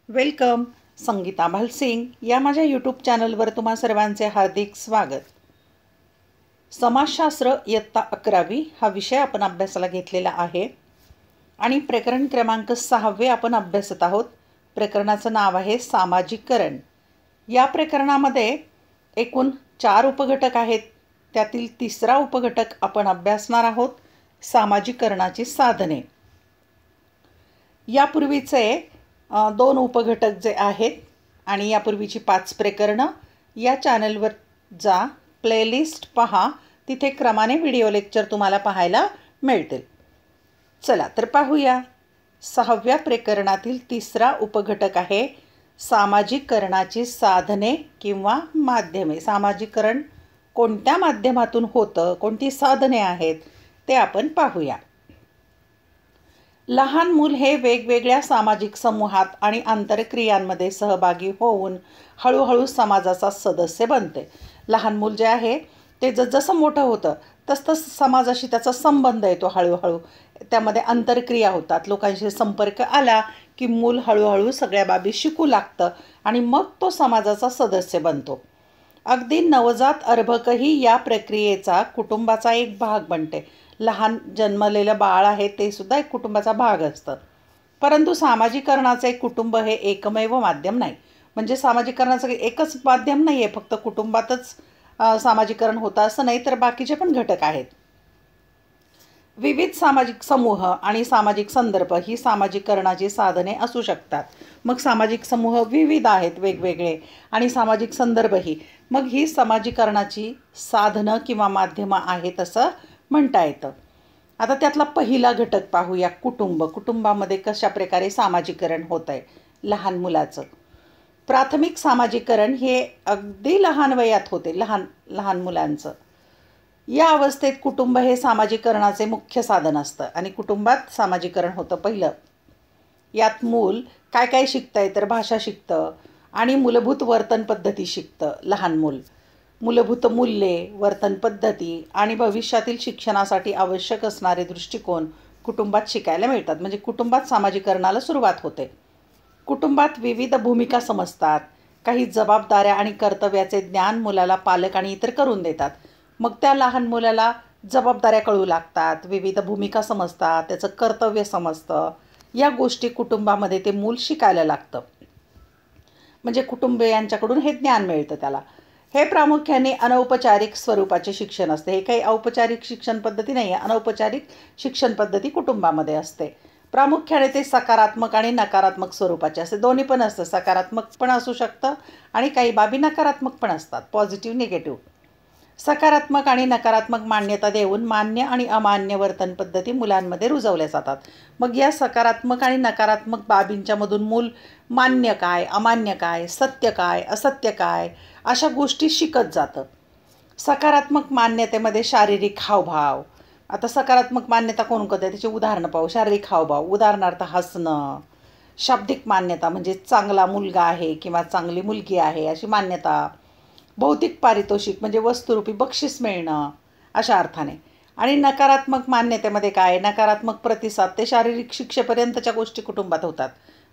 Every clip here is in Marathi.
वेलकम. संगीता भालसिंग या माझ्या यूट्यूब चॅनलवर तुम्हा सर्वांचे हार्दिक स्वागत. समाजशास्त्र इयत्ता 11वी हा विषय आपण अभ्यासाला घेतलेला आहे आणि प्रकरण क्रमांक 6 आपण अभ्यासत आहोत. प्रकरणाचं नाव आहे सामाजिकरण. या प्रकरणामध्ये एकूण 4 उपघटक आहेत. त्यातील तिसरा उपघटक आपण अभ्यासणार आहोत, सामाजिकरणाची साधने. यापूर्वीचे 2 उपघटक जे आहेत आणि यापूर्वीची 5 प्रकरणं या चॅनलवर जा, प्लेलिस्ट पहा, तिथे क्रमाने व्हिडिओ लेक्चर तुम्हाला पाहायला मिळतील. चला तर पाहूया. 6व्या प्रकरणातील तिसरा उपघटक आहे सामाजिकरणाची साधने किंवा माध्यमे. सामाजिकरण कोणत्या माध्यमातून होतं, कोणती साधने आहेत ते आपण पाहूया. लहान मूल हे वेगवेगळ्या सामाजिक समूहात आणि आंतरक्रियांमध्ये सहभागी होऊन हळूहळू समाजाचा सदस्य बनते. लहान मूल जे आहे ते जसं मोठं होतं तसं समाजाशी त्याचा संबंध येतो. हळूहळू त्यामध्ये आंतरक्रिया होतात. लोकांशी संपर्क आला की मूल हळूहळू सगळ्या बाबी शिकू लागतं आणि मग तो समाजाचा सदस्य बनतो. अगदी नवजात अर्भकही या प्रक्रियेचा कुटुंबाचा एक भाग बनते. लहान जन्मलेलं बाळ आहे ते सुद्धा एक कुटुंबाचा भाग असतं. परंतु सामाजिकरणाचे कुटुंब हे एकमेव माध्यम नाही. म्हणजे सामाजिकरणाचं एकच माध्यम नाही आहे, फक्त कुटुंबातच सामाजिकरण होतं असं नाही, तर बाकीचे पण घटक आहेत. विविध सामाजिक समूह आणि सामाजिक संदर्भ ही सामाजिकरणाची साधने असू शकतात. मग सामाजिक समूह विविध आहेत, वेगवेगळे, आणि सामाजिक संदर्भही. मग ही सामाजिकरणाची साधनं किंवा माध्यमं आहेत असं म्हणता येतं. आता त्यातला पहिला घटक पाहूया, कुटुंब. कुटुंबामध्ये कशा प्रकारे सामाजिकरण होतं आहे लहान मुलाचं. प्राथमिक सामाजिकरण हे अगदी लहान वयात होते, लहान मुलांचं. या अवस्थेत कुटुंब हे सामाजिकरणाचे मुख्य साधन असतं आणि कुटुंबात सामाजिकरण होतं पहिलं. यात मूल काय काय शिकतं आहे तर भाषा शिकतं आणि मूलभूत वर्तन पद्धती शिकतं. लहान मूल मूलभूत मूल्ये, वर्तन पद्धती आणि भविष्यातील शिक्षणासाठी आवश्यक असणारे दृष्टिकोन कुटुंबात शिकायला मिळतात. म्हणजे कुटुंबात सामाजिकरणाला सुरुवात होते. कुटुंबात विविध भूमिका समजतात. काही जबाबदाऱ्या आणि कर्तव्याचे ज्ञान मुलाला पालक आणि इतर करून देतात. मग त्या लहान मुलाला जबाबदाऱ्या कळू लागतात, विविध भूमिका समजतात, त्याचं कर्तव्य समजतं. या गोष्टी कुटुंबामध्ये ते मूल शिकायला लागतं. म्हणजे कुटुंबियांच्याकडून हे ज्ञान मिळतं त्याला. हे प्रामुख्याने अनौपचारिक स्वरूपाचे शिक्षण असते. हे काही औपचारिक शिक्षण पद्धती नाही आहे, अनौपचारिक शिक्षण पद्धती कुटुंबामध्ये असते. प्रामुख्याने ते सकारात्मक आणि नकारात्मक स्वरूपाचे असते. दोन्ही पण असतं, सकारात्मक पण असू शकतं आणि काही बाबी नकारात्मक पण असतात, पॉझिटिव्ह निगेटिव्ह. सकारात्मक आणि नकारात्मक मान्यता देऊन मान्य आणि अमान्य वर्तन पद्धती मुलांमध्ये रुजवल्या जातात. मग या सकारात्मक आणि नकारात्मक बाबींच्यामधून मूल मान्य काय, अमान्य काय, सत्य काय, असत्य काय अशा गोष्टी शिकत जातं. सकारात्मक मान्यतेमध्ये शारीरिक हावभाव. आता सकारात्मक मान्यता कोण करते त्याची उदाहरणं पाहू. शारीरिक हावभाव, उदाहरणार्थ हसणं. शाब्दिक मान्यता म्हणजे चांगला मुलगा आहे किंवा चांगली मुलगी आहे अशी मान्यता. भौतिक पारितोषिक म्हणजे वस्तुरूपी बक्षीस मिळणं अशा अर्थाने. आणि नकारात्मक मान्यतेमध्ये काय, नकारात्मक प्रतिसाद, ते शारीरिक शिक्षेपर्यंतच्या गोष्टी कुटुंबात होतात.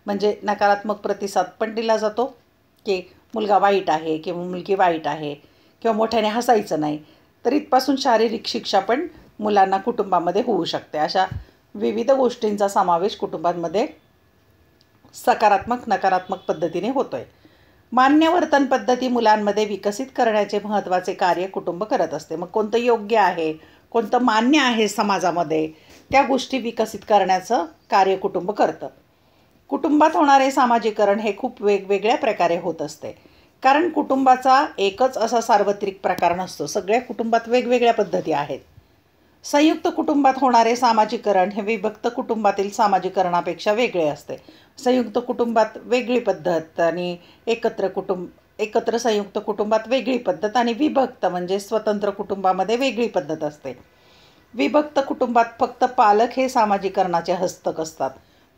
म्हणजे नकारात्मक प्रतिसाद पण दिला जातो की मुलगा वाईट आहे किंवा मुलगी वाईट आहे किंवा मोठ्याने हसायचं नाही. तर इथपासून शारीरिक शिक्षा पण मुलांना कुटुंबामध्ये होऊ शकते. अशा विविध गोष्टींचा समावेश कुटुंबांमध्ये सकारात्मक नकारात्मक पद्धतीने होतो आहे. मान्य वर्तन पद्धती मुलांमध्ये विकसित करण्याचे महत्त्वाचे कार्य कुटुंब करत असते. मग कोणतं योग्य आहे, कोणतं मान्य आहे समाजामध्ये, त्या गोष्टी विकसित करण्याचं कार्य कुटुंब करतं. कुटुंबात होणारे सामाजिकरण हे खूप वेगवेगळ्या प्रकारे होत असते. कारण कुटुंबाचा एकच असा सार्वत्रिक प्रकार नसतो. सगळ्या कुटुंबात वेगवेगळ्या पद्धती आहेत. संयुक्त कुटुंबात होणारे सामाजिकरण हे विभक्त कुटुंबातील सामाजिकरणापेक्षा वेगळे असते. संयुक्त कुटुंबात वेगळी पद्धत आणि एकत्र संयुक्त कुटुंबात वेगळी पद्धत आणि विभक्त म्हणजे स्वतंत्र कुटुंबामध्ये वेगळी पद्धत असते. विभक्त कुटुंबात फक्त पालक हे सामाजिकरणाचे हस्तक असतात.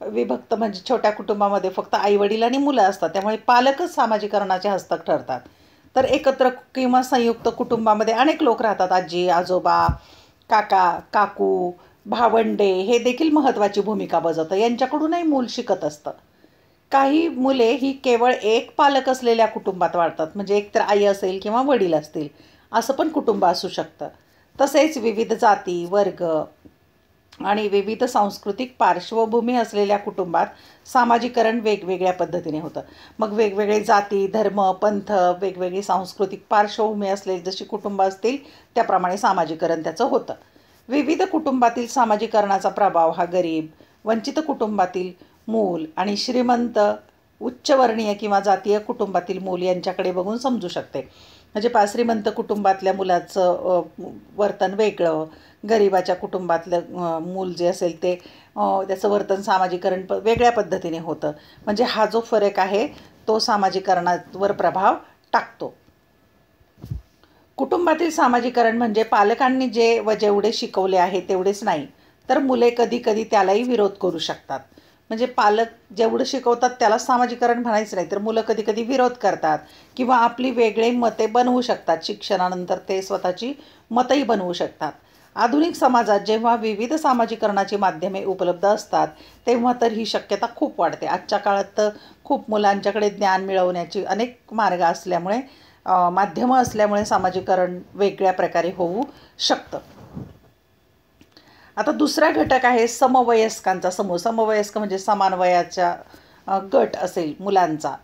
विभक्त म्हणजे छोट्या कुटुंबामध्ये फक्त आईवडील आणि मुलं असतात, त्यामुळे पालकच सामाजिकरणाचे हस्तक ठरतात. तर एकत्र किंवा संयुक्त कुटुंबामध्ये अनेक लोक राहतात. आजी आजोबा, काका काकू, भावंडे हे देखील महत्त्वाची भूमिका बजावतं. यांच्याकडूनही मूल शिकत असतं. काही मुले ही केवळ एक पालक असलेल्या कुटुंबात वाढतात, म्हणजे एकतर आई असेल किंवा वडील असतील असं पण कुटुंब असू शकतं. तसेच विविध जाती, वर्ग आणि विविध सांस्कृतिक पार्श्वभूमी असलेल्या कुटुंबात सामाजिकरण वेगवेगळ्या पद्धतीने होतं. मग वेगवेगळे जाती, धर्म, पंथ, वेगवेगळी सांस्कृतिक पार्श्वभूमी असलेली जशी कुटुंबं असतील त्याप्रमाणे सामाजिकरण त्याचं होतं. विविध कुटुंबातील सामाजिकरणाचा प्रभाव हा गरीब, वंचित कुटुंबातील मूल आणि श्रीमंत उच्चवर्णीय किंवा जातीय कुटुंबातील मूल यांच्याकडे बघून समजू शकते. म्हणजे श्रीमंत कुटुंबातल्या मुलाचं वर्तन वेगळं, गरिबाच्या कुटुंबातलं मूल जे असेल ते त्याचं वर्तन सामाजिकरण वेगळ्या पद्धतीने होतं. म्हणजे हा जो फरक आहे तो सामाजिकरणावर प्रभाव टाकतो. कुटुंबातील सामाजिकरण म्हणजे पालकांनी जे व जेवढे शिकवले आहे तेवढेच नाही, तर मुले कधी कधी त्यालाही विरोध करू शकतात. म्हणजे पालक जेवढं शिकवतात त्यालाच सामाजिकरण म्हणायचं नाही, तर मुलं कधी कधी विरोध करतात किंवा आपली वेगळी मते बनवू शकतात. शिक्षणानंतर ते स्वतःची मतही बनवू शकतात. आधुनिक समाजात जेव्हा विविध सामाजिकरणाची माध्यमे उपलब्ध असतात तेव्हा तर ही शक्यता खूप वाढते. आजच्या काळात तर खूप मुलांच्याकडे ज्ञान मिळवण्याची अनेक मार्ग असल्यामुळे, माध्यमं असल्यामुळे सामाजिकरण वेगळ्या प्रकारे होऊ शकतं. आता दुसरा घटक आहे समवयस्कांचा समूह. समवयस्क म्हणजे समान वयाच्या गट असेल मुलांचा.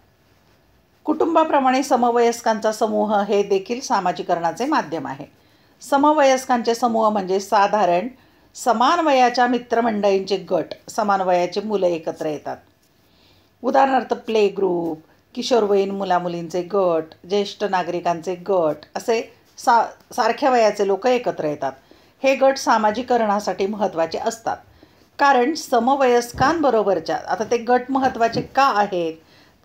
कुटुंबाप्रमाणे समवयस्कांचा समूह हे देखील सामाजिकरणाचे माध्यम आहे. समवयस्कांचे समूह म्हणजे साधारण समान वयाच्या मित्रमंडळींचे गट. समान वयाचे मुलं एकत्र येतात. उदाहरणार्थ प्ले ग्रुप, किशोरवयीन मुलामुलींचे गट, ज्येष्ठ नागरिकांचे गट असे सारख्या वयाचे लोक एकत्र येतात. हे गट सामाजिकरणासाठी महत्त्वाचे असतात. कारण समवयस्कांबरोबरच्या, आता ते गट महत्त्वाचे का आहेत,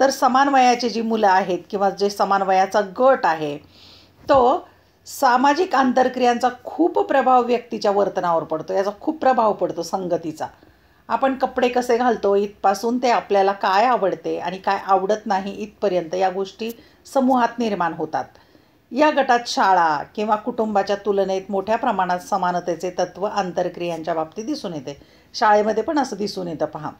तर समान वयाची जी मुलं आहेत किंवा जे समान वयाचा गट आहे तो सामाजिक आंतरक्रियांचा खूप प्रभाव व्यक्तीच्या वर्तनावर पडतो. याचा खूप प्रभाव पडतो संगतीचा. आपण कपडे कसे घालतो इथपासून ते आपल्याला काय आवडते आणि काय आवडत नाही इथपर्यंत या गोष्टी समूहात निर्माण होतात. या गटात शाळा किंवा कुटुंबाच्या तुलनेत मोठ्या प्रमाणात समानतेचे तत्त्व आंतरक्रियांच्या बाबतीत दिसून येते. शाळेमध्ये पण असं दिसून येतं पहा,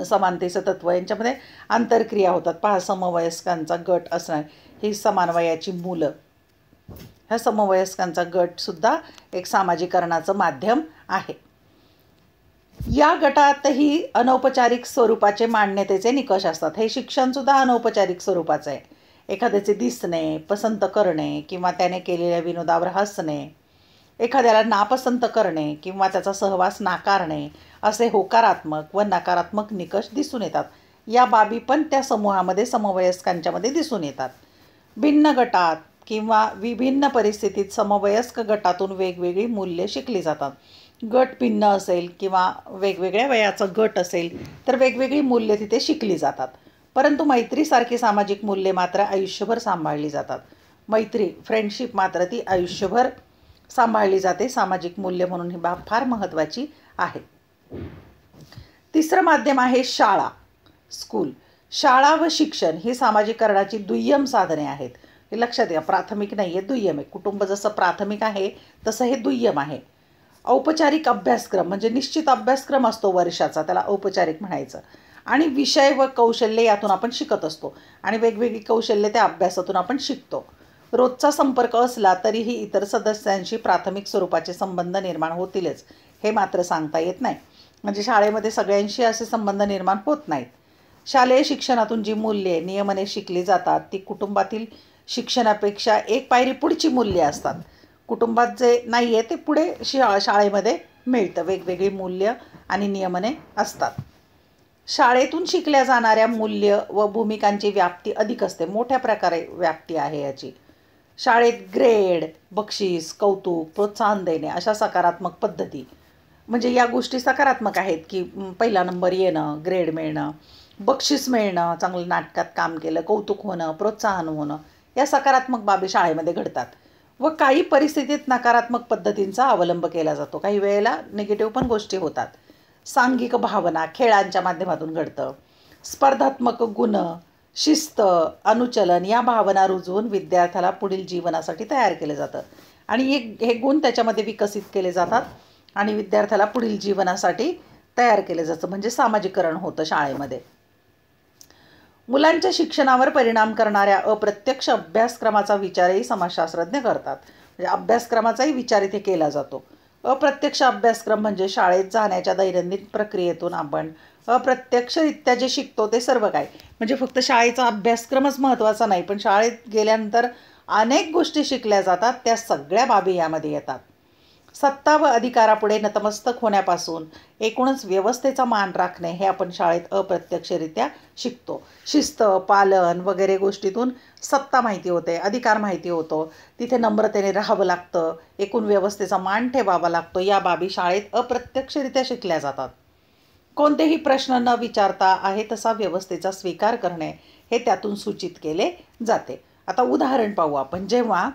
समानतेचं तत्त्व यांच्यामध्ये आंतरक्रिया होतात. पहा, समवयस्कांचा गट असणार, ही समान वयाची मुलं, ह्या समवयस्कांचा गटसुद्धा एक सामाजिकरणाचं माध्यम आहे. या गटातही अनौपचारिक स्वरूपाचे मान्यतेचे निकष असतात. हे शिक्षणसुद्धा अनौपचारिक स्वरूपाचं आहे. एखाद्याचे दिसणे, पसंत करणे किंवा त्याने केलेल्या विनोदावर हसणे, एखाद्याला नापसंत करणे किंवा त्याचा सहवास नाकारणे असे होकारात्मक व नकारात्मक निकष दिसून येतात. या बाबी पण त्या समूहामध्ये समवयस्कांच्यामध्ये दिसून येतात. भिन्न गटात किंवा विभिन्न परिस्थितीत समवयस्क गटातून वेगवेगळी मूल्ये शिकली जातात. गट भिन्न असेल किंवा वेगवेगळ्या वयाचा गट असेल तर वेगवेगळी मूल्ये तिथे शिकली जातात. परंतु मैत्रीसारखी सामाजिक मूल्ये मात्र आयुष्यभर सांभाळली जातात. मैत्री, फ्रेंडशिप मात्र ती आयुष्यभर सांभाळली जाते. सामाजिक मूल्य म्हणून ही बाब फार महत्त्वाची आहे. तिसरं माध्यम आहे शाळा, स्कूल. शाळा व शिक्षण ही सामाजिकरणाची दुय्यम साधने आहेत. हे लक्षात घ्या, प्राथमिक नाही आहे, दुय्यम आहे. कुटुंब जसं प्राथमिक आहे तसं हे दुय्यम आहे. औपचारिक अभ्यासक्रम म्हणजे निश्चित अभ्यासक्रम असतो वर्षाचा, त्याला औपचारिक म्हणायचं. आणि विषय व कौशल्य यातून आपण शिकत असतो आणि वेगवेगळी कौशल्य त्या अभ्यासातून आपण शिकतो. रोजचा संपर्क असला तरीही इतर सदस्यांशी प्राथमिक स्वरूपाचे संबंध निर्माण होतीलच हे मात्र सांगता येत नाही. म्हणजे शाळेमध्ये सगळ्यांशी असे संबंध निर्माण होत नाहीत. शालेय शिक्षणातून जी मूल्ये नियमाने शिकली जातात ती कुटुंबातील शिक्षणापेक्षा एक पायरी पुढची मूल्ये असतात. कुटुंबात जे नाही आहे ते पुढे शाळेमध्ये मिळतं. वेगवेगळी मूल्य आणि नियमने असतात. शाळेतून शिकल्या जाणाऱ्या मूल्य व भूमिकांची व्याप्ती अधिक असते. मोठ्या प्रकारे व्याप्ती आहे याची. शाळेत ग्रेड, बक्षीस, कौतुक, प्रोत्साहन देणे अशा सकारात्मक पद्धती, म्हणजे या गोष्टी सकारात्मक आहेत की पहिला नंबर येणं, ग्रेड मिळणं, बक्षीस मिळणं, चांगलं नाटकात काम केलं, कौतुक होणं, प्रोत्साहन होणं, या सकारात्मक बाबी शाळेमध्ये घडतात. व काही परिस्थितीत नकारात्मक पद्धतींचा अवलंब केला जातो. काही वेळेला निगेटिव्ह पण गोष्टी होतात. सांघिक भावना खेळांच्या माध्यमातून घडतं. स्पर्धात्मक गुण, शिस्त, अनुचलन या भावना रुजवून विद्यार्थ्याला पुढील जीवनासाठी तयार केलं जातं आणि हे गुण त्याच्यामध्ये विकसित केले जातात आणि विद्यार्थ्याला पुढील जीवनासाठी तयार केलं जातं. म्हणजे सामाजिकरण होतं शाळेमध्ये. मुलांच्या शिक्षणावर परिणाम करणाऱ्या अप्रत्यक्ष अभ्यासक्रमाचा विचारही समाजशास्त्रज्ञ करतात. म्हणजे अभ्यासक्रमाचाही विचार इथे केला जातो. अप्रत्यक्ष अभ्यासक्रम म्हणजे शाळेत जाण्याच्या दैनंदिन प्रक्रियेतून आपण अप्रत्यक्षरित्या जे शिकतो ते सर्व काय. म्हणजे फक्त शाळेचा अभ्यासक्रमच महत्त्वाचा नाही, पण शाळेत गेल्यानंतर अनेक गोष्टी शिकल्या जातात, त्या सगळ्या बाबी यामध्ये येतात. सत्ता व अधिकारापुढे नतमस्तक होण्यापासून एकूणच व्यवस्थेचा मान राखणे हे आपण शाळेत अप्रत्यक्षरित्या शिकतो. शिस्त, पालन वगैरे गोष्टीतून सत्ता माहिती होते, अधिकार माहिती होतो, तिथे नम्रतेने राहावं लागतं, एकूण व्यवस्थेचा मान ठेवावा लागतो. या बाबी शाळेत अप्रत्यक्षरित्या शिकल्या जातात. कोणतेही प्रश्न न विचारता आहे तसा व्यवस्थेचा स्वीकार करणे हे त्यातून सूचित केले जाते. आता उदाहरण पाहू आपण. जेव्हा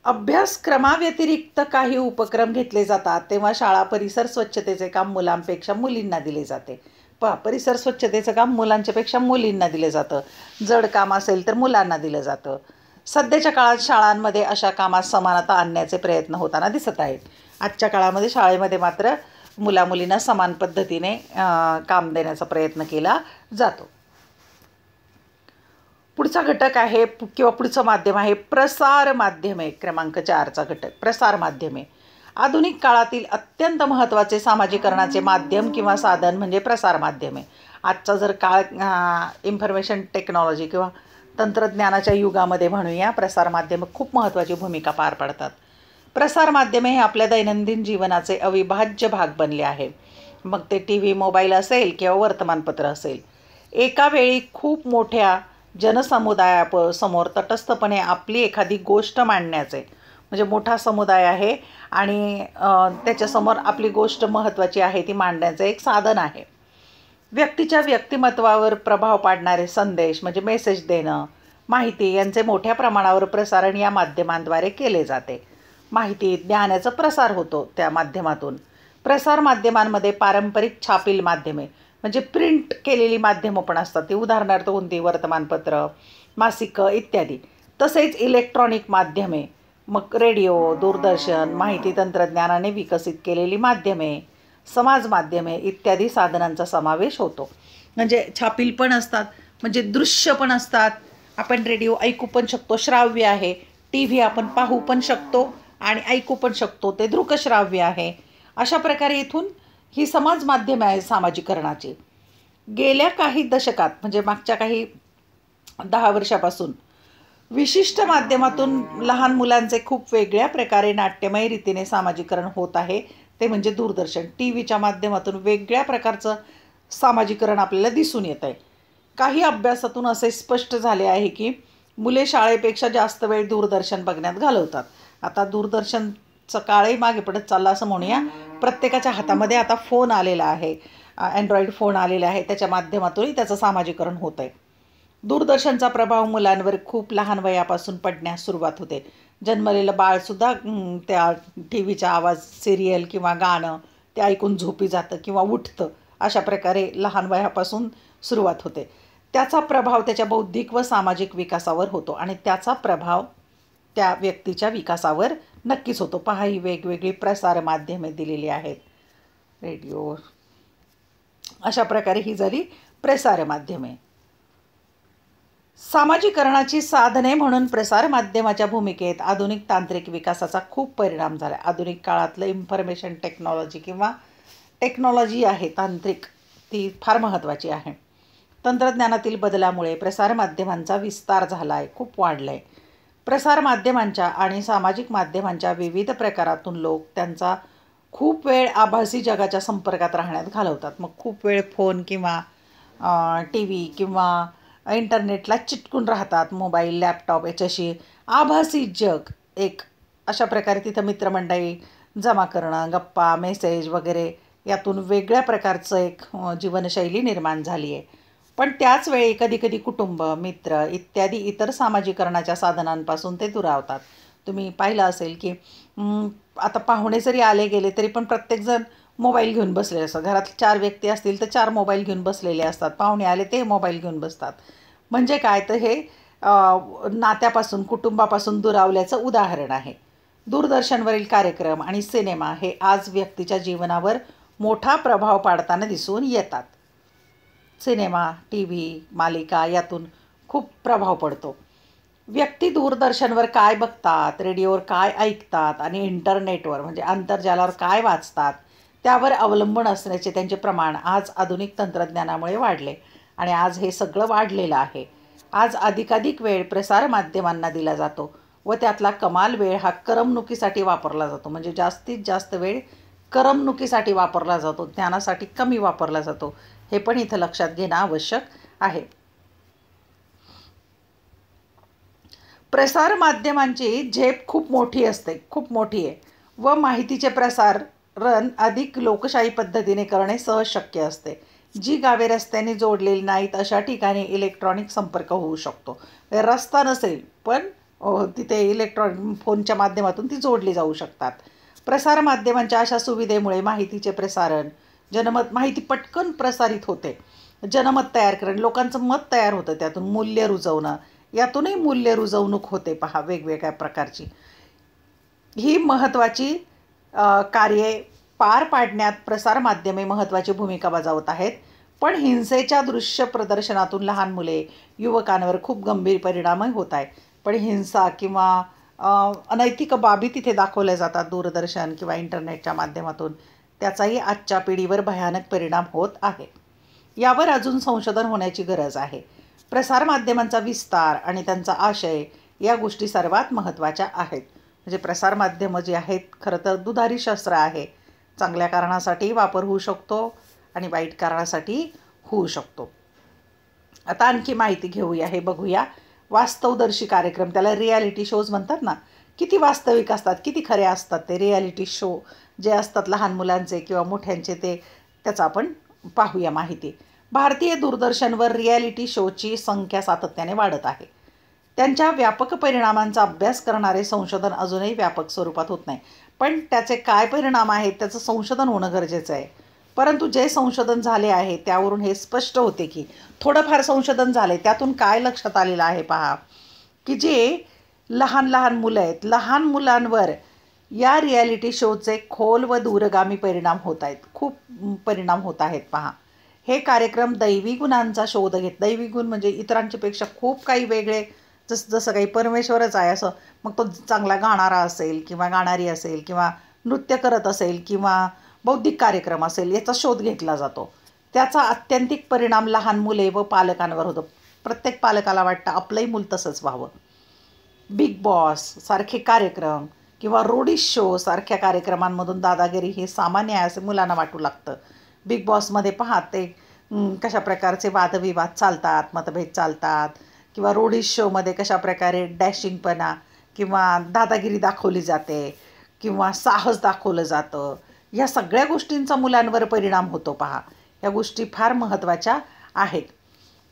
अभ्यासक्रमाव्यतिरिक्त काही उपक्रम घेतले जातात तेव्हा शाळा परिसर स्वच्छतेचे काम मुलांपेक्षा मुलींना दिले जाते. परिसर स्वच्छतेचं काम मुलांच्यापेक्षा मुलींना दिलं जातं. जड काम असेल तर मुलांना दिलं जातं. सध्याच्या काळात शाळांमध्ये अशा कामात समानता आणण्याचे प्रयत्न होताना दिसत आहेत. आजच्या काळामध्ये शाळेमध्ये मात्र मुलामुलींना समान पद्धतीने काम देण्याचा प्रयत्न केला जातो. पुढचा घटक आहे किंवा पुढचं माध्यम आहे प्रसार माध्यमे. क्रमांक 4चा घटक प्रसार माध्यमे. आधुनिक काळातील अत्यंत महत्त्वाचे सामाजिकरणाचे माध्यम किंवा साधन म्हणजे प्रसार माध्यमे. आजचा जर काळ इन्फॉर्मेशन टेक्नॉलॉजी किंवा तंत्रज्ञानाच्या युगामध्ये म्हणूया, प्रसार माध्यमे खूप महत्त्वाची भूमिका पार पाडतात. प्रसार माध्यमे हे आपल्या दैनंदिन जीवनाचे अविभाज्य भाग बनले आहे. मग ते TV, मोबाईल असेल किंवा वर्तमानपत्र असेल. एका वेळी खूप मोठ्या जनसमुदायासमोर तटस्थपणे आपली एखादी गोष्ट मांडण्याचे, म्हणजे मोठा समुदाय आहे आणि त्याच्यासमोर आपली गोष्ट महत्त्वाची आहे ती मांडण्याचं एक साधन आहे. व्यक्तीच्या व्यक्तिमत्वावर प्रभाव पाडणारे संदेश म्हणजे मेसेज देणं, माहिती यांचे मोठ्या प्रमाणावर प्रसारण या माध्यमांद्वारे केले जाते. माहिती, ज्ञानाचा प्रसार होतो त्या माध्यमातून. प्रसार माध्यमांमध्ये पारंपरिक छापील माध्यमे म्हणजे प्रिंट केलेली माध्यमं पण असतात. ती उदाहरणार्थ कोणती, वर्तमानपत्र, मासिकं इत्यादी. तसेच इलेक्ट्रॉनिक माध्यमे, मग रेडिओ, दूरदर्शन, माहिती तंत्रज्ञानाने विकसित केलेली माध्यमे, समाज माध्यमे इत्यादी साधनांचा समावेश होतो. म्हणजे छापील पण असतात, म्हणजे दृश्य पण असतात. आपण रेडिओ ऐकू पण शकतो, श्राव्य आहे. TV आपण पाहू पण शकतो आणि ऐकू पण शकतो, ते दृकश्राव्य आहे. अशा प्रकारे इथून ही समाज माध्यमे आहे सामाजिकरणाची. गेल्या काही दशकात म्हणजे मागच्या काही 10 वर्षापासून विशिष्ट माध्यमातून लहान मुलांचे खूप वेगळ्या प्रकारे नाट्यमय रीतीने सामाजिकरण होत आहे. ते म्हणजे दूरदर्शन. TVच्या माध्यमातून वेगळ्या प्रकारचं सामाजिकरण आपल्याला दिसून येत आहे. काही अभ्यासातून असे स्पष्ट झाले आहे की मुले शाळेपेक्षा जास्त वेळ दूरदर्शन बघण्यात घालवतात. आता दूरदर्शनचं काळही मागे पडत चालला असं म्हणूया. प्रत्येकाच्या हातामध्ये आता फोन आलेला आहे, अँड्रॉईड फोन आलेला आहे. त्याच्या माध्यमातूनही त्याचं सामाजिकरण होत आहे. दूरदर्शनचा प्रभाव मुलांवर खूप लहान वयापासून पडण्यास सुरुवात होते. जन्मलेलं बाळसुद्धा त्या TVचा आवाज, सिरियल किंवा गाणं ते ऐकून झोपी जातं किंवा उठतं. अशा प्रकारे लहान वयापासून सुरुवात होते. त्याचा प्रभाव त्याच्या बौद्धिक व सामाजिक विकासावर होतो आणि त्याचा प्रभाव त्या व्यक्तीच्या विकासावर नक्कीच होतो. पहा, ही वेगवेगळी प्रसार माध्यमे दिलेली आहेत. रेडिओ, अशा प्रकारे ही झाली प्रसार माध्यमे. सामाजिकरणाची साधने म्हणून प्रसार माध्यमाच्या भूमिकेत आधुनिक तांत्रिक विकासाचा खूप परिणाम झाला. आधुनिक काळातलं इन्फॉर्मेशन टेक्नॉलॉजी किंवा टेक्नॉलॉजी आहे तांत्रिक, ती फार महत्त्वाची आहे. तंत्रज्ञानातील बदलामुळे प्रसारमाध्यमांचा विस्तार झाला आहे, खूप वाढला आहे. प्रसारमाध्यमांच्या आणि सामाजिक माध्यमांच्या विविध प्रकारातून लोक त्यांचा खूप वेळ आभासी जगाच्या संपर्कात राहण्यात घालवतात. मग खूप वेळ फोन किंवा TV किंवा इंटरनेटला चिटकून राहतात. मोबाईल, लॅपटॉप याच्याशी आभासी जग एक अशा प्रकारे तिथं मित्रमंडळी जमा करणं, गप्पा, मेसेज वगैरे यातून वेगळ्या प्रकारचं एक जीवनशैली निर्माण झाली आहे. पण त्याच वेळी कधीकधी कुटुंब, मित्र इत्यादी इतर सामाजिकरणाच्या साधनांपासून ते दुरावतात. तुम्ही पाहिलं असेल की आता पाहुणे जरी आले गेले तरी पण प्रत्येकजण मोबाईल घेऊन बसलेले असतात. घरात 4 व्यक्ती असतील तर 4 मोबाईल घेऊन बसलेले असतात. पाहुणे आले ते मोबाईल घेऊन बसतात. म्हणजे काय, तर हे नात्यापासून, कुटुंबापासून दुरावल्याचं उदाहरण आहे. दूरदर्शनवरील कार्यक्रम आणि सिनेमा हे आज व्यक्तीच्या जीवनावर मोठा प्रभाव पाडताना दिसून येतात. सिनेमा, टी व्ही, मालिका यातून खूप प्रभाव पडतो. व्यक्ती दूरदर्शनवर काय बघतात, रेडिओवर काय ऐकतात आणि इंटरनेटवर म्हणजे आंतरजालावर काय वाचतात, त्यावर अवलंबून असण्याचे त्यांचे प्रमाण आज आधुनिक तंत्रज्ञानामुळे वाढले आणि आज हे सगळं वाढलेलं आहे. आज अधिकाधिक वेळ प्रसारमाध्यमांना दिला जातो व त्यातला कमाल वेळ हा करमणुकीसाठी वापरला जातो. म्हणजे जास्तीत जास्त वेळ करमणुकीसाठी वापरला जातो, ज्ञानासाठी कमी वापरला जातो. हे पण इथं लक्षात घेणं आवश्यक आहे. प्रसारमाध्यमांची झेप खूप मोठी असते, खूप मोठी आहे व माहितीचे प्रसारण अधिक लोकशाही पद्धतीने करणे सहज शक्य असते. जी गावे रस्त्याने जोडलेली नाहीत अशा ठिकाणी इलेक्ट्रॉनिक संपर्क होऊ शकतो. रस्ता नसेल पण तिथे इलेक्ट्रॉनिक फोनच्या माध्यमातून ती जोडली जाऊ शकतात. प्रसारमाध्यमांच्या अशा सुविधेमुळे माहितीचे प्रसारण, जनमत माहिती पटकन प्रसारित होते. जनमत तयार करणं, लोकांचं मत तयार होतं, त्यातून मूल्य रुजवणं, यातूनही मूल्य रुजवणूक होते पहा वेगवेगळ्या प्रकारची. ही महत्त्वाची कार्ये पार पाडण्यात प्रसारमाध्यमे महत्त्वाची भूमिका बजावत आहेत. पण हिंसेच्या दृश्य प्रदर्शनातून लहान मुले, युवकांवर खूप गंभीर परिणामही होत आहे. पण हिंसा किंवा अनैतिक बाबी तिथे दाखवल्या जातात दूरदर्शन किंवा इंटरनेटच्या माध्यमातून. त्याचाही आजच्या पिढीवर भयानक परिणाम होत आहे. यावर अजून संशोधन होण्याची गरज आहे. प्रसारमाध्यमांचा विस्तार आणि त्यांचा आशय या गोष्टी सर्वात महत्त्वाच्या आहेत. म्हणजे प्रसारमाध्यमं जी आहेत खरं तर दुधारी शस्त्र आहे. चांगल्या कारणासाठी वापर होऊ शकतो आणि वाईट कारणासाठी होऊ शकतो. आता आणखी माहिती घेऊया, हे बघूया. वास्तवदर्शी कार्यक्रम, त्याला रियालिटी शोज म्हणतात ना, किती वास्तविक असतात, किती खरे असतात ते रियालिटी शो जे असतात लहान मुलांचे किंवा मोठ्यांचे, त्याचा आपण पाहूया माहिती. भारतीय दूरदर्शनवर रियालिटी शोची संख्या सातत्याने वाढत आहे. त्यांच्या व्यापक परिणामांचा अभ्यास करणारे संशोधन अजूनही व्यापक स्वरूपात होत नाही. पण त्याचे काय परिणाम आहेत त्याचं संशोधन होणं गरजेचं आहे. परंतु जे संशोधन झाले आहे त्यावरून हे स्पष्ट होते की थोडंफार संशोधन झाले, त्यातून काय लक्षात आलेलं आहे पहा, की जे लहान लहान मुलं आहेत, लहान मुलांवर या रियालिटी शोचे खोल व दूरगामी परिणाम होत आहेत, खूप परिणाम होत आहेत पहा. हे कार्यक्रम दैवी गुणांचा शोध घेत, दैवी गुण म्हणजे इतरांच्यापेक्षा खूप काही वेगळे, जसं काही परमेश्वरच आहे असं. मग तो चांगला गाणारा असेल किंवा गाणारी असेल किंवा नृत्य करत असेल किंवा बौद्धिक कार्यक्रम असेल, याचा शोध घेतला जातो. त्याचा आत्यंतिक परिणाम लहान मुले व पालकांवर होतो. प्रत्येक पालकाला वाटतं आपलंही मूल तसंच व्हावं. बिग बॉस सारखे कार्यक्रम किंवा रोडी शो सारख्या कार्यक्रमांमधून दादागिरी हे सामान्य आहे असं मुलांना वाटू लागतं. बिग बॉसमध्ये पाहते कशा प्रकारचे वादविवाद चालतात, मतभेद चालतात, किंवा रोडी शोमध्ये कशा प्रकारे डॅशिंगपणा किंवा दादागिरी दाखवली जाते किंवा साहस दाखवलं जातं. या सगळ्या गोष्टींचा मुलांवर परिणाम होतो पहा. या गोष्टी फार महत्त्वाच्या आहेत.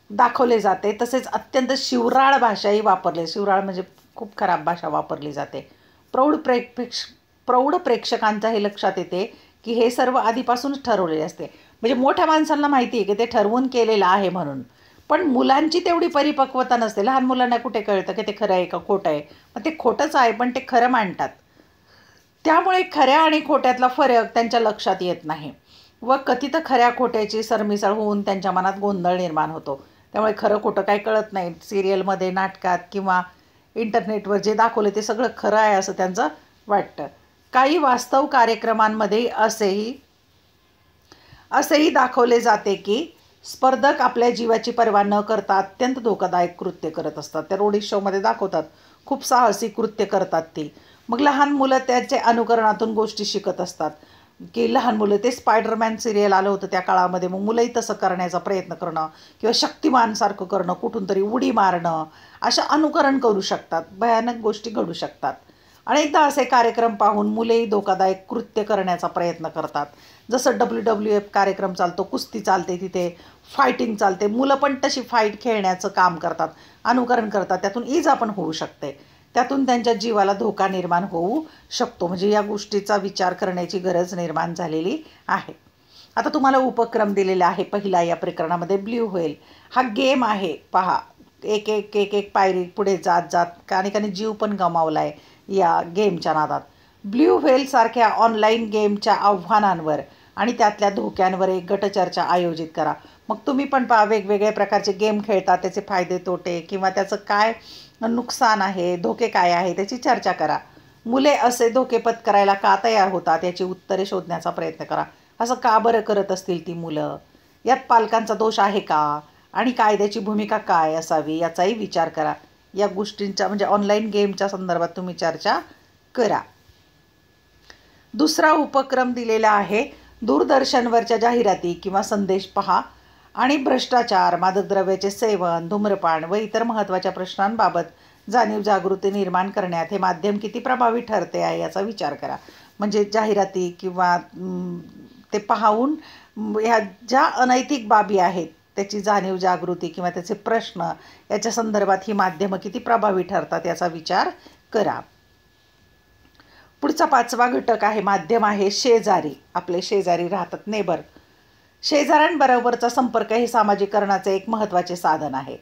दाखवले जाते. तसेच अत्यंत शिवराळ भाषाही वापरली, शिवराळ म्हणजे खूप खराब भाषा वापरली जाते. प्रौढ प्रेक्षकांच्या हे लक्षात येते की हे सर्व आधीपासूनच ठरवलेले असते. म्हणजे मोठ्या माणसांना माहिती आहे की ते ठरवून केलेलं आहे म्हणून, पण मुलांची तेवढी परिपक्वता नसते. लहान मुलांना कुठे कळतं की ते खरं आहे का खोटं आहे. मग ते खोटंच आहे पण ते खरं मानतात. त्यामुळे खऱ्या आणि खोट्यातला फरक त्यांच्या लक्षात येत नाही व कथित खऱ्या खोट्याची सरमिसळ होऊन त्यांच्या मनात गोंधळ निर्माण होतो. त्यामुळे खरं खोटं काही कळत नाही. सिरियलमध्ये, नाटकात किंवा इंटरनेटवर जे दाखवलं ते सगळं खरं आहे असं त्यांचं वाटतं. काही वास्तव कार्यक्रमांमध्ये असेही दाखवले जाते की स्पर्धक आपल्या जीवाची पर्वा न करता अत्यंत धोकादायक कृत्य करत असतात. त्या रोडी शोमध्ये दाखवतात खूप साहसी कृत्य करतात ती. मग लहान मुलं त्याचे अनुकरणातून गोष्टी शिकत असतात की लहान मुलं, ते स्पायडरमॅन सिरियल आलं होतं त्या काळामध्ये, मग मुलंही तसं करण्याचा प्रयत्न करणं किंवा शक्तिमानसारखं करणं, कुठून तरी उडी मारणं, अशा अनुकरण करू शकतात. भयानक गोष्टी घडू शकतात. अनेकदा असे कार्यक्रम पाहून मुलेही धोकादायक कृत्य करण्याचा प्रयत्न करतात. जसं WWF कार्यक्रम चालतो, कुस्ती चालते, तिथे फायटिंग चालते, मुलं पण तशी फाईट खेळण्याचं काम करतात, अनुकरण करतात. त्यातून इजा पण होऊ शकते, त्यातून त्यांच्या जीवाला धोका निर्माण होऊ शकतो. म्हणजे या गोष्टीचा विचार करण्याची गरज निर्माण झालेली आहे. आता तुम्हाला उपक्रम दिलेला आहे पहिला या प्रकरणामध्ये, ब्ल्यू व्हेल हा गेम आहे पहा. एक एक एक एक पायरी पुढे जात जात अनेकांनी जीव पण गमावला आहे या गेमच्या नादात. ब्ल्यू व्हेलसारख्या ऑनलाईन गेमच्या आव्हानांवर आणि त्यातल्या धोक्यांवर एक गटचर्चा आयोजित करा. मग तुम्ही पण पहा, वेगवेगळ्या प्रकारचे गेम खेळता, त्याचे फायदे तोटे किंवा त्याचं काय नुकसान आहे, धोके काय आहे, त्याची चर्चा करा. मुले असे धोके पत्करायला का तयार होतात याची उत्तरे शोधण्याचा प्रयत्न करा. असं का बरं करत असतील ती मुलं? यात पालकांचा दोष आहे का? आणि कायद्याची भूमिका काय असावी याचाही विचार करा. या गोष्टींच्या म्हणजे ऑनलाईन गेमच्या संदर्भात तुम्ही चर्चा करा. दुसरा उपक्रम दिलेला आहे, दूरदर्शनवरच्या जाहिराती किंवा संदेश पहा आणि भ्रष्टाचार, मादक द्रव्याचे सेवन, धूम्रपान व इतर महत्त्वाच्या प्रश्नांबाबत जाणीव जागृती निर्माण करण्यात हे माध्यम किती प्रभावी ठरते आहे याचा विचार करा. म्हणजे जाहिराती किंवा ते पाहून ह्या ज्या अनैतिक बाबी आहेत त्याची जाणीव जागृती किंवा त्याचे प्रश्न याच्या संदर्भात ही माध्यमं किती प्रभावी ठरतात याचा विचार करा. पुढचा 5वा घटक आहे, माध्यम आहे शेजारी. आपले शेजारी राहतात, नेबर. शेजाऱ्यांबरोबरचा संपर्क हे सामाजिकरणाचे एक महत्त्वाचे साधन आहे.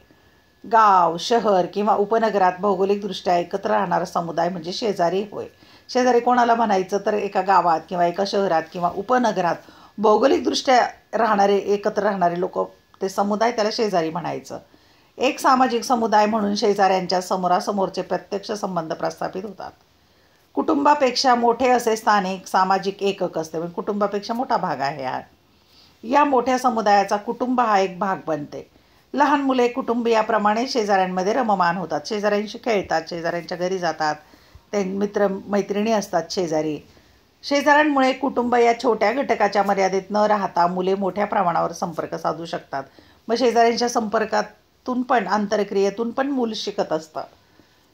गाव, शहर किंवा उपनगरात भौगोलिकदृष्ट्या एकत्र राहणारा समुदाय म्हणजे शेजारी होय. शेजारी कोणाला म्हणायचं तर एका गावात किंवा एका शहरात किंवा उपनगरात भौगोलिकदृष्ट्या राहणारे, एकत्र राहणारे लोक, ते समुदाय, त्याला शेजारी म्हणायचं. एक सामाजिक समुदाय म्हणून शेजाऱ्यांच्या समोरासमोरचे प्रत्यक्ष संबंध प्रस्थापित होतात. कुटुंबापेक्षा मोठे असे स्थानिक सामाजिक एकक असते, म्हणजे कुटुंबापेक्षा मोठा भाग आहे हा. या मोठ्या समुदायाचा कुटुंब हा एक भाग बनते. लहान मुले कुटुंबियाप्रमाणे शेजाऱ्यांमध्ये रममान होतात, शेजाऱ्यांशी खेळतात, शेजाऱ्यांच्या घरी जातात, ते मित्र मैत्रिणी असतात शेजारी. शेजाऱ्यांमुळे कुटुंब या छोट्या घटकाच्या मर्यादेत न राहता मुले मोठ्या प्रमाणावर संपर्क साधू शकतात. मग शेजाऱ्यांच्या संपर्कातून पण, आंतरक्रियेतून पण मूल शिकत असतं.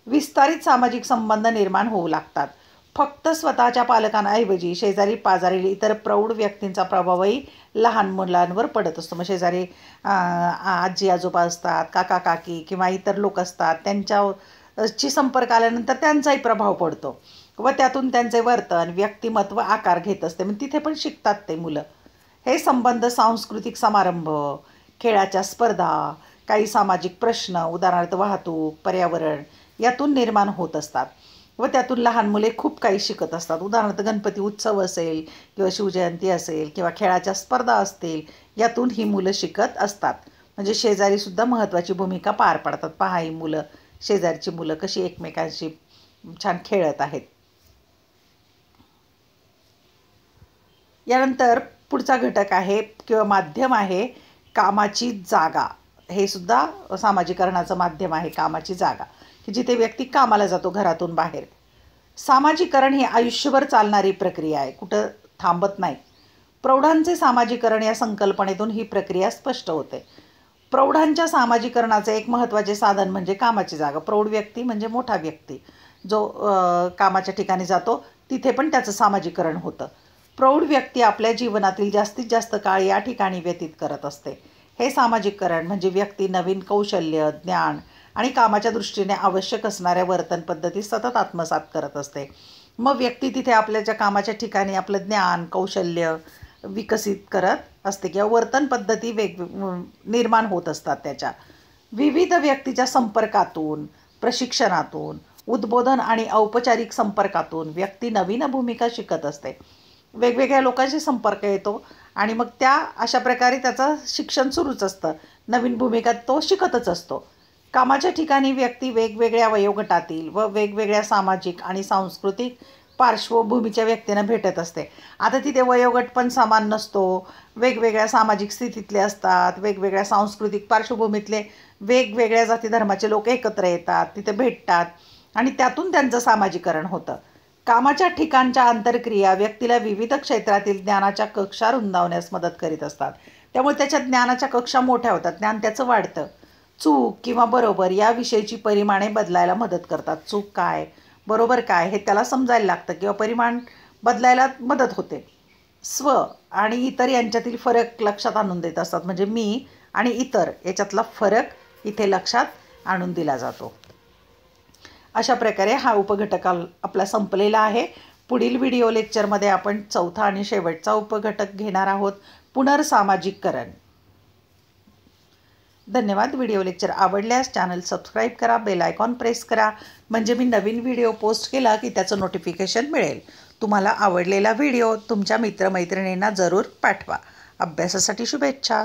विस्तारित सामाजिक संबंध निर्माण होऊ लागतात. फक्त स्वतःच्या पालकांऐवजी शेजारी पाजारील इतर प्रौढ व्यक्तींचा प्रभावही लहान मुलांवर पडत असतो. मग शेजारी आजी आजोबा असतात, काका काकी किंवा इतर लोक असतात, त्यांच्याशी संपर्क आल्यानंतर त्यांचाही प्रभाव पडतो व त्यातून त्यांचे वर्तन, व्यक्तिमत्व आकार घेत असते. मग तिथे पण शिकतात ते मुलं. हे संबंध सांस्कृतिक समारंभ, खेळाच्या स्पर्धा, काही सामाजिक प्रश्न, उदाहरणार्थ वाहतूक, पर्यावरण, यातून निर्माण होत असतात व त्यातून लहान मुले खूप काही शिकत असतात. उदाहरणार्थ गणपती उत्सव असेल किंवा शिवजयंती असेल किंवा खेळाच्या स्पर्धा असतील, यातून ही मुलं शिकत असतात. म्हणजे शेजारीसुद्धा महत्त्वाची भूमिका पार पाडतात. पहा, ही मुलं, शेजारची मुलं कशी एकमेकांशी छान खेळत आहेत. यानंतर पुढचा घटक आहे किंवा माध्यम आहे कामाची जागा. हे सुद्धा सामाजिकरणाचं माध्यम आहे, कामाची जागा, की जिथे व्यक्ती कामाला जातो घरातून बाहेर. सामाजिकरण ही आयुष्यभर चालणारी प्रक्रिया आहे, कुठं थांबत नाही. प्रौढांचे सामाजिकरण या संकल्पनेतून ही प्रक्रिया स्पष्ट होते. प्रौढांच्या सामाजिकरणाचे एक महत्त्वाचे साधन म्हणजे कामाची जागा. प्रौढ व्यक्ती म्हणजे मोठा व्यक्ती जो कामाच्या ठिकाणी जातो, तिथे पण त्याचं सामाजिकरण होतं. प्रौढ व्यक्ती आपल्या जीवनातील जास्तीत जास्त काळ या ठिकाणी व्यतीत करत असते. हे सामाजिकरण म्हणजे व्यक्ती नवीन कौशल्य, ज्ञान आणि कामाच्या दृष्टीने आवश्यक असणाऱ्या वर्तन पद्धती सतत आत्मसात करत असते. मग व्यक्ती तिथे आपल्या ज्या कामाच्या ठिकाणी आपलं ज्ञान, कौशल्य विकसित करत असते किंवा वर्तन पद्धती निर्माण होत असतात. त्याच्या विविध व्यक्तीच्या संपर्कातून, प्रशिक्षणातून, उद्बोधन आणि औपचारिक संपर्कातून व्यक्ती नवीन भूमिका शिकत असते. वेगवेगळ्या लोकांशी संपर्क येतो आणि मग त्या अशा प्रकारे त्याचं शिक्षण सुरूच असतं. नवीन भूमिका तो शिकतच असतो. कामाच्या ठिकाणी व्यक्ती वेगवेगळ्या वयोगटातील व वेगवेगळ्या सामाजिक आणि सांस्कृतिक पार्श्वभूमीच्या व्यक्तींना भेटत असते. आता तिथे वयोगट पण समान नसतो, वेगवेगळ्या सामाजिक स्थितीतले असतात, वेगवेगळ्या सांस्कृतिक पार्श्वभूमीतले वेगवेगळ्या जाती धर्माचे लोक एकत्र येतात, तिथे भेटतात आणि त्यातून त्यांचं सामाजिकरण होतं. कामाच्या ठिकाणच्या आंतरक्रिया व्यक्तीला विविध क्षेत्रातील ज्ञानाच्या कक्षा रुंदावण्यास मदत करीत असतात. त्यामुळे त्याच्या ज्ञानाच्या कक्षा मोठ्या होतात, ज्ञान त्याचं वाढतं. चूक किंवा बरोबर याविषयीची परिमाणे बदलायला मदत करतात. चूक काय, बरोबर काय हे त्याला समजायला लागतं किंवा परिमाण बदलायला मदत होते. स्व आणि इतर यांच्यातील फरक लक्षात आणून देत असतात. म्हणजे मी आणि इतर याच्यातला फरक इथे लक्षात आणून दिला जातो. अशा प्रकारे हा उपघटक आपला संपलेला आहे. पुढील व्हिडिओ लेक्चरमध्ये आपण 4था आणि शेवटचा उपघटक घेणार आहोत, पुनर्सामाजिकरण. धन्यवाद. व्हिडिओ लेक्चर आवडल्यास चॅनल सबस्क्राईब करा, बेल आयकॉन प्रेस करा, म्हणजे मी नवीन व्हिडिओ पोस्ट केला की त्याचं नोटिफिकेशन मिळेल. तुम्हाला आवडलेला व्हिडिओ तुमच्या मित्रमैत्रिणींना जरूर पाठवा. अभ्यासासाठी शुभेच्छा.